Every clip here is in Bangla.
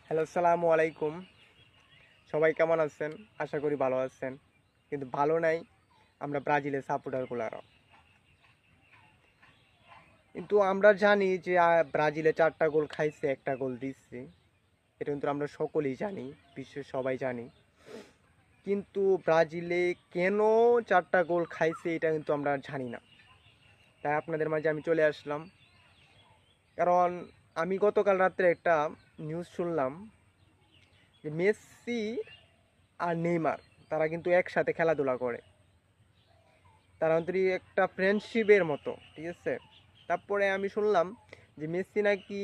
হ্যালো, আসসালামু আলাইকুম। সবাই কেমন আছেন? আশা করি ভালো আছেন। কিন্তু ভালো নাই আমরা ব্রাজিলের সাপোর্টারগুলারও। কিন্তু আমরা জানি যে ব্রাজিলে 4টা গোল খাইছে, 1টা গোল দিচ্ছে। এটা কিন্তু আমরা সকলেই জানি, বিশ্বের সবাই জানি। কিন্তু ব্রাজিলে কেন 4টা গোল খাইছে এটা কিন্তু আমরা জানি না। তাই আপনাদের মাঝে আমি চলে আসলাম। কারণ আমি গতকাল রাত্রে একটা নিউজ শুনলাম যে মেসি আর নেইমার তারা কিন্তু একসাথে খেলাধুলা করে। তারা অন্তরি একটা ফ্রেন্ডশিপের মতো, ঠিক আছে। তারপরে আমি শুনলাম যে মেসি নাকি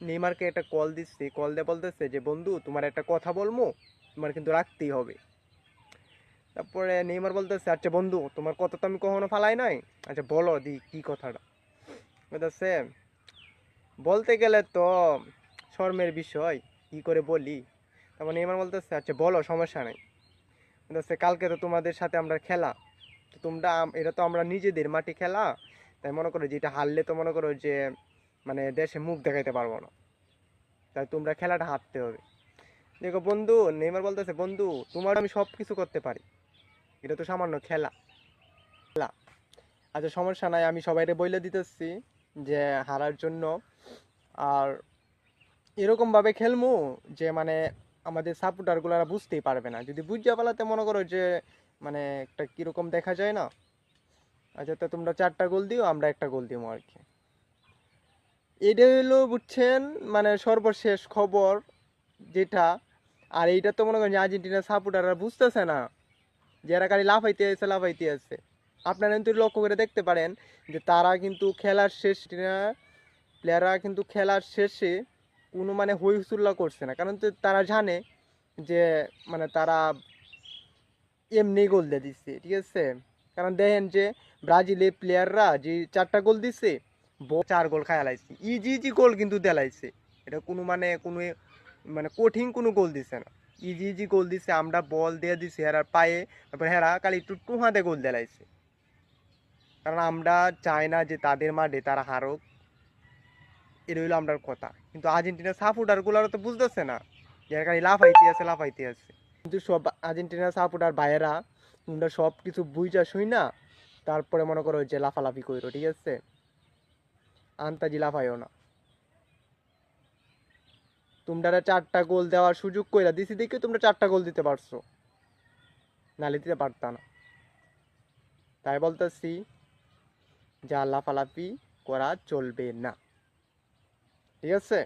নেইমারকে একটা কল দিচ্ছে, কল দিয়ে বলতেছে যে বন্ধু তোমার একটা কথা বলবো, তোমার কিন্তু রাখতেই হবে। তারপরে নেইমার বলতেছে আচ্ছা বন্ধু তোমার কথা তো আমি কখনো ফালাই নাই, আচ্ছা বলো দি কি কথাটা। বলতেছে বলতে গেলে তো শর্মের বিষয়, কি করে বলি। তারপর নেইমার বলতেছে আচ্ছা বলো, সমস্যা নাই। বলতেছে কালকে তো তোমাদের সাথে আমরা খেলা, তো তোমরা এটা তো আমরা নিজেদের মাটি খেলা, তাই মনে করো যে এটা হারলে তো মনে করো যে মানে দেশে মুখ দেখাইতে পারবো না, তাই তোমরা খেলাটা হারতে হবে। দেখো বন্ধু, নেইমার বলতেছে বন্ধু তোমার আমি সব কিছু করতে পারি, এটা তো সামান্য খেলা খেলা। আচ্ছা সমস্যা নাই, আমি সবাইকে বইলে দিতেছি যে হারার জন্য। আর এরকম ভাবে খেলমু যে মানে আমাদের সাপোর্টার গুলারা বুঝতেই পারবে না, যদি বুঝতে পারলাতে মনে করো যে মানে একটা কিরকম দেখা যায় না। আচ্ছা তো তোমরা 4টা গোল দিও, আমরা একটা গোল দিব আর কি। এটা হলো বুঝছেন মানে সর্বশেষ খবর যেটা। আর এইটা তো মনে করেন যে আর্জেন্টিনার সাপোর্টাররা বুঝতেছে না, যে এরা খালি লাফাইতে আছে লাফাইতে আছে। আপনারা কিন্তু লক্ষ্য করে দেখতে পারেন যে তারা কিন্তু খেলার শেষ প্লেয়াররা কিন্তু খেলার শেষে কোনো মানে হই হুল্লোড় করছে না, কারণ তো তারা জানে যে মানে তারা এমনি গোল দিয়ে দিচ্ছে, ঠিক আছে। কারণ দেখেন যে ব্রাজিলের প্লেয়াররা যে 4টা গোল দিচ্ছে, 4 গোল খায়ালাইছে, ইজি ইজি গোল কিন্তু দেলাইছে। এটা কোনো মানে কোনো মানে কঠিন কোনো গোল দিছে না, ইজি ইজি গোল দিছে। আমরা বল দিয়ে দিছি হেরার পায়ে, তারপর হেরা খালি একটু টুহাতে গোল দেলাইছে। কারণ আমরা চাই না যে তাদের মাঠে তারা হারুক, এটা হইলো আমরার কথা। কিন্তু আর্জেন্টিনার সাপোর্টার গুলারও তো বুঝতেছে না, যে খালি লাফাইতে আছে লাফাইতে আছে। কিন্তু সব আর্জেন্টিনার সাপোর্টার ভাইয়েরা তোমরা সব কিছু বুঝা শুই না, তারপরে মনে করো যে লাফালাফি করো, ঠিক আছে। আন্তাজি লাফাইও না। তোমরা 4টা গোল দেওয়ার সুযোগ কইরা দিছি দেখে তোমরা 4টা গোল দিতে পারছো, নালে দিতে পারতা না। তাই বলতেছি যা লাফালাফি করা চলবে না, ঠিক আছে।